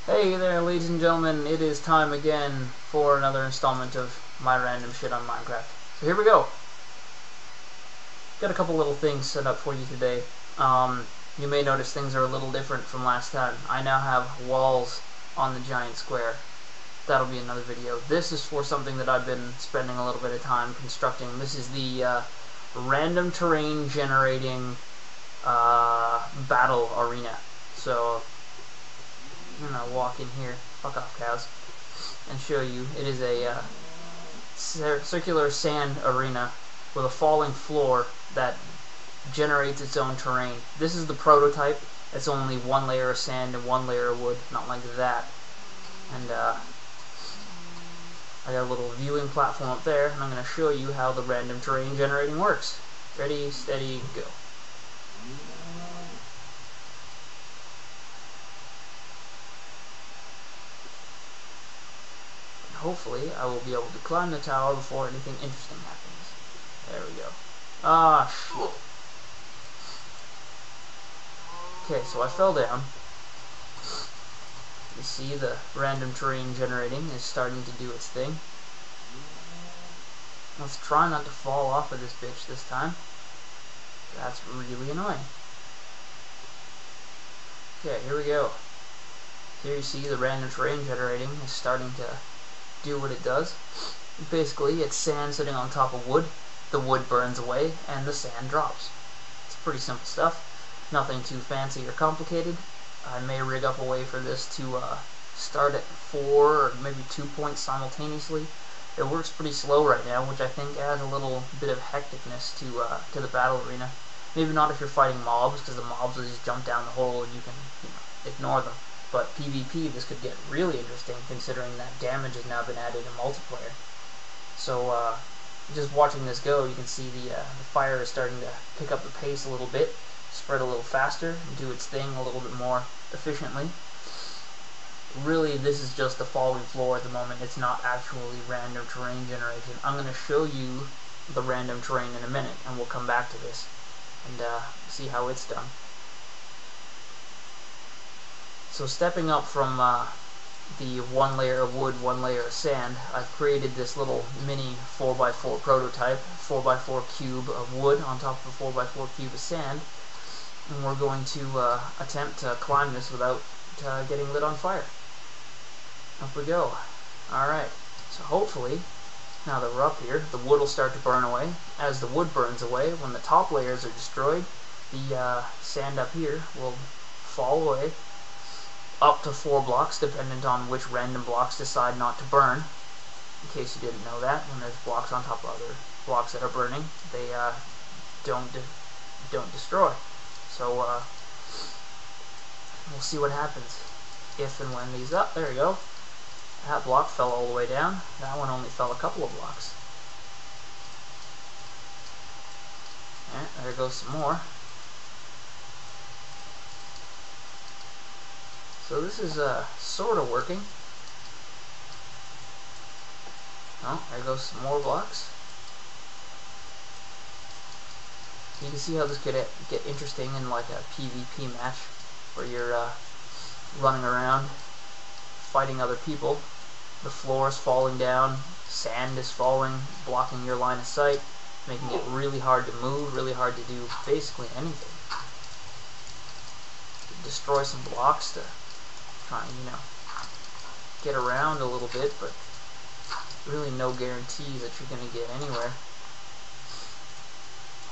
Hey there, ladies and gentlemen, it is time again for another installment of my random shit on Minecraft. So here we go. Got a couple little things set up for you today. You may notice things are a little different from last time. I now have walls on the giant square. That'll be another video. This is for something that I've been spending a little bit of time constructing. This is the random terrain generating battle arena. So I'm gonna walk in here, fuck off cows, and show you. It is a circular sand arena with a falling floor that generates its own terrain. This is the prototype. It's only one layer of sand and one layer of wood, not like that. And I got a little viewing platform up there, and I'm going to show you how the random terrain generating works. Ready, steady, go. Hopefully, I will be able to climb the tower before anything interesting happens. There we go. Ah, shit. Okay, so I fell down. You see the random terrain generating is starting to do its thing. Let's try not to fall off of this bitch this time. That's really annoying. Okay, here we go. Here you see the random terrain generating is starting to do what it does. Basically, it's sand sitting on top of wood. The wood burns away, and the sand drops. It's pretty simple stuff. Nothing too fancy or complicated. I may rig up a way for this to start at 4 or maybe 2 points simultaneously. It works pretty slow right now, which I think adds a little bit of hecticness to the battle arena. Maybe not if you're fighting mobs, because the mobs will just jump down the hole and you can ignore them. But PvP, this could get really interesting, considering that damage has now been added in multiplayer. So just watching this go, you can see the fire is starting to pick up the pace a little bit, spread a little faster, and do its thing a little bit more efficiently. Really, this is just a falling floor at the moment. It's not actually random terrain generation. I'm going to show you the random terrain in a minute, and we'll come back to this and see how it's done. So stepping up from the one layer of wood, one layer of sand, I've created this little mini 4x4 prototype, 4x4 cube of wood on top of a 4x4 cube of sand, and we're going to attempt to climb this without getting lit on fire. Up we go. Alright, so hopefully, now that we're up here, the wood will start to burn away. As the wood burns away, when the top layers are destroyed, the sand up here will fall away, up to 4 blocks, dependent on which random blocks decide not to burn. In case you didn't know that, when there's blocks on top of other blocks that are burning, they don't destroy. So we'll see what happens if and when these up. There you go. That block fell all the way down. That one only fell a couple of blocks. Alright, there goes some more. So this is sort of working. Oh, there goes some more blocks. You can see how this could get interesting in like a PvP match, where you're running around fighting other people. The floor is falling down, sand is falling, blocking your line of sight, making it really hard to move, really hard to do basically anything. Destroy some blocks to try and, get around a little bit, but really no guarantee that you're going to get anywhere.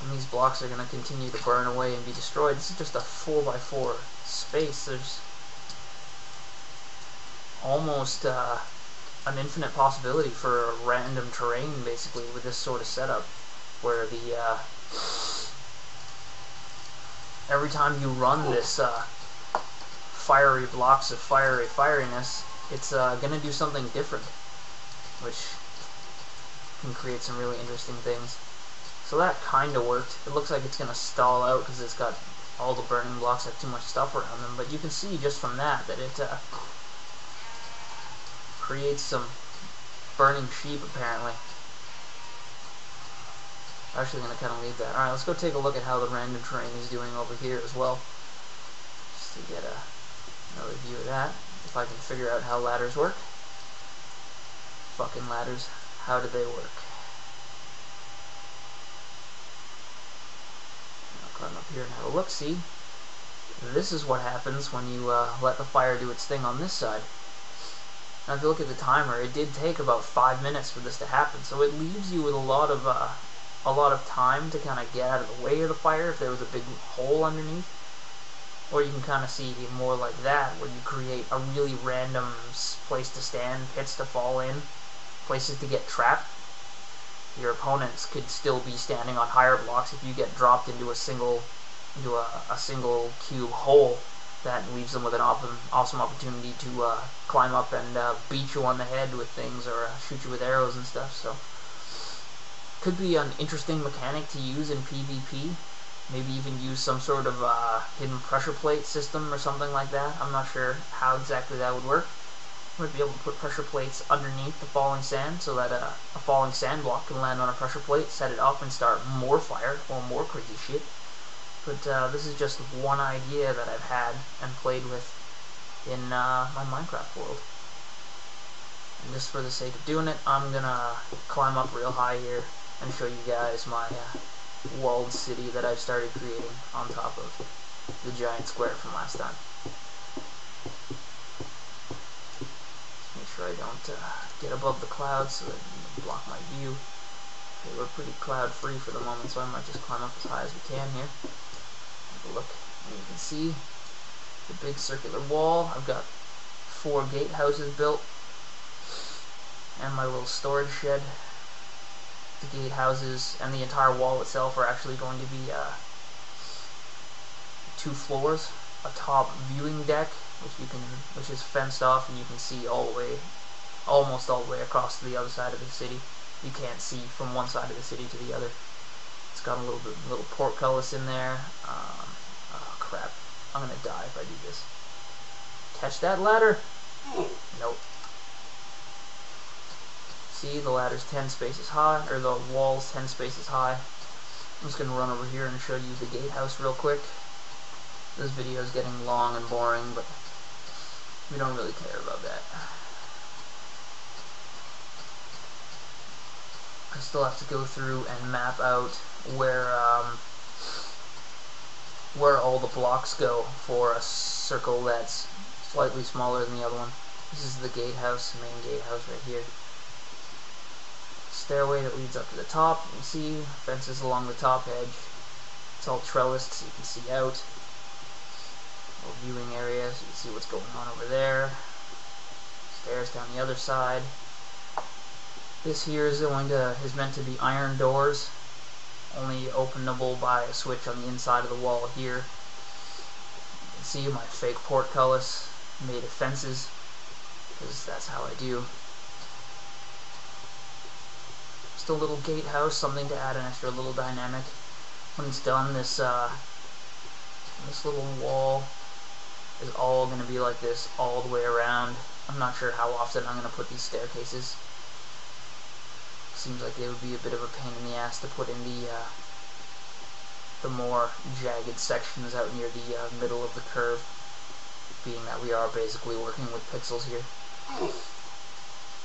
And these blocks are going to continue to burn away and be destroyed. This is just a 4x4 space. There's almost an infinite possibility for random terrain, basically, with this sort of setup, where the every time you run this fiery blocks of fieriness, it's going to do something different, which can create some really interesting things. So that kind of worked. It looks like it's going to stall out because it's got all the burning blocks have too much stuff around them, but you can see just from that it creates some burning sheep, apparently. I'm actually going to kind of leave that. Alright, let's go take a look at how the random terrain is doing over here as well, just to get another view of that. if I can figure out how ladders work. Fucking ladders. How do they work? I'll climb up here and have a look. See? This is what happens when you let the fire do its thing on this side. Now if you look at the timer, it did take about 5 minutes for this to happen, so it leaves you with a lot of time to kind of get out of the way of the fire if there was a big hole underneath. Or you can kind of see more like that, where you create a really random place to stand, pits to fall in, places to get trapped. Your opponents could still be standing on higher blocks if you get dropped into a single cube hole. That leaves them with an awesome opportunity to climb up and beat you on the head with things, or shoot you with arrows and stuff. So could be an interesting mechanic to use in PvP. Maybe even use some sort of hidden pressure plate system or something like that. I'm not sure how exactly that would work. You might be able to put pressure plates underneath the falling sand so that a falling sand block can land on a pressure plate, set it off, and start more fire or more crazy shit. But this is just one idea that I've had and played with in my Minecraft world. And just for the sake of doing it, I'm gonna climb up real high here and show you guys my walled city that I've started creating on top of the giant square from last time. Just make sure I don't get above the clouds so that it doesn't block my view. Okay, we're pretty cloud free for the moment, so I might just climb up as high as we can here. Have a look, and you can see the big circular wall. I've got 4 gatehouses built and my little storage shed. The gatehouses and the entire wall itself are actually going to be 2 floors, a top viewing deck, which is fenced off, and you can see almost all the way across to the other side of the city. You can't see from one side of the city to the other. It's got a little portcullis in there. Oh crap! I'm gonna die if I do this. Catch that ladder! Nope. See, the ladder's 10 spaces high, or the wall's 10 spaces high. I'm just gonna run over here and show you the gatehouse real quick. This video is getting long and boring, but we don't really care about that. I still have to go through and map out where all the blocks go for a circle that's slightly smaller than the other one. This is the gatehouse, main gatehouse right here. Stairway that leads up to the top. You can see fences along the top edge. It's all trellised so you can see out. Little viewing area so you can see what's going on over there. Stairs down the other side. This here is meant to be iron doors, only openable by a switch on the inside of the wall here. You can see my fake portcullis made of fences, because that's how I do. Just a little gatehouse, something to add an extra little dynamic. When it's done, this little wall is all going to be like this all the way around. I'm not sure how often I'm going to put these staircases. Seems like they would be a bit of a pain in the ass to put in the more jagged sections out near the middle of the curve, being that we are basically working with pixels here.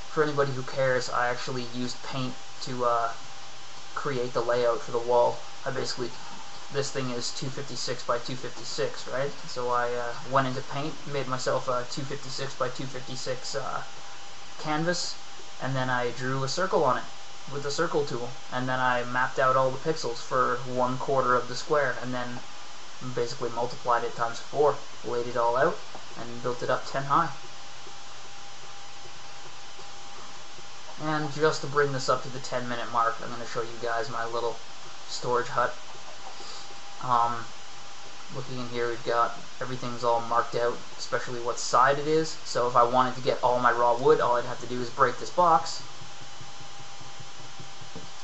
For anybody who cares, I actually used paint to create the layout for the wall. This thing is 256 by 256, right? So I went into paint, made myself a 256 by 256 canvas, and then I drew a circle on it with the circle tool, and then I mapped out all the pixels for 1/4 of the square, and then basically multiplied it times 4, laid it all out, and built it up 10 high. And just to bring this up to the 10-minute mark, I'm going to show you guys my little storage hut. Looking in here, we've got everything's all marked out, especially what side it is. So if I wanted to get all my raw wood, all I'd have to do is break this box.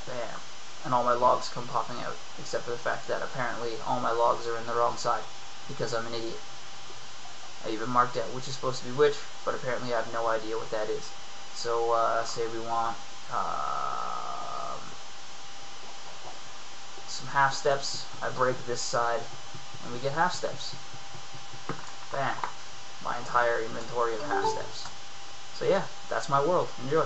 Bam. And all my logs come popping out, except for the fact that apparently all my logs are in the wrong side, because I'm an idiot. I even marked out which is supposed to be which, but apparently I have no idea what that is. So, say we want some half steps, I break this side, and we get half steps. Bam. my entire inventory of half steps. So yeah, that's my world. Enjoy.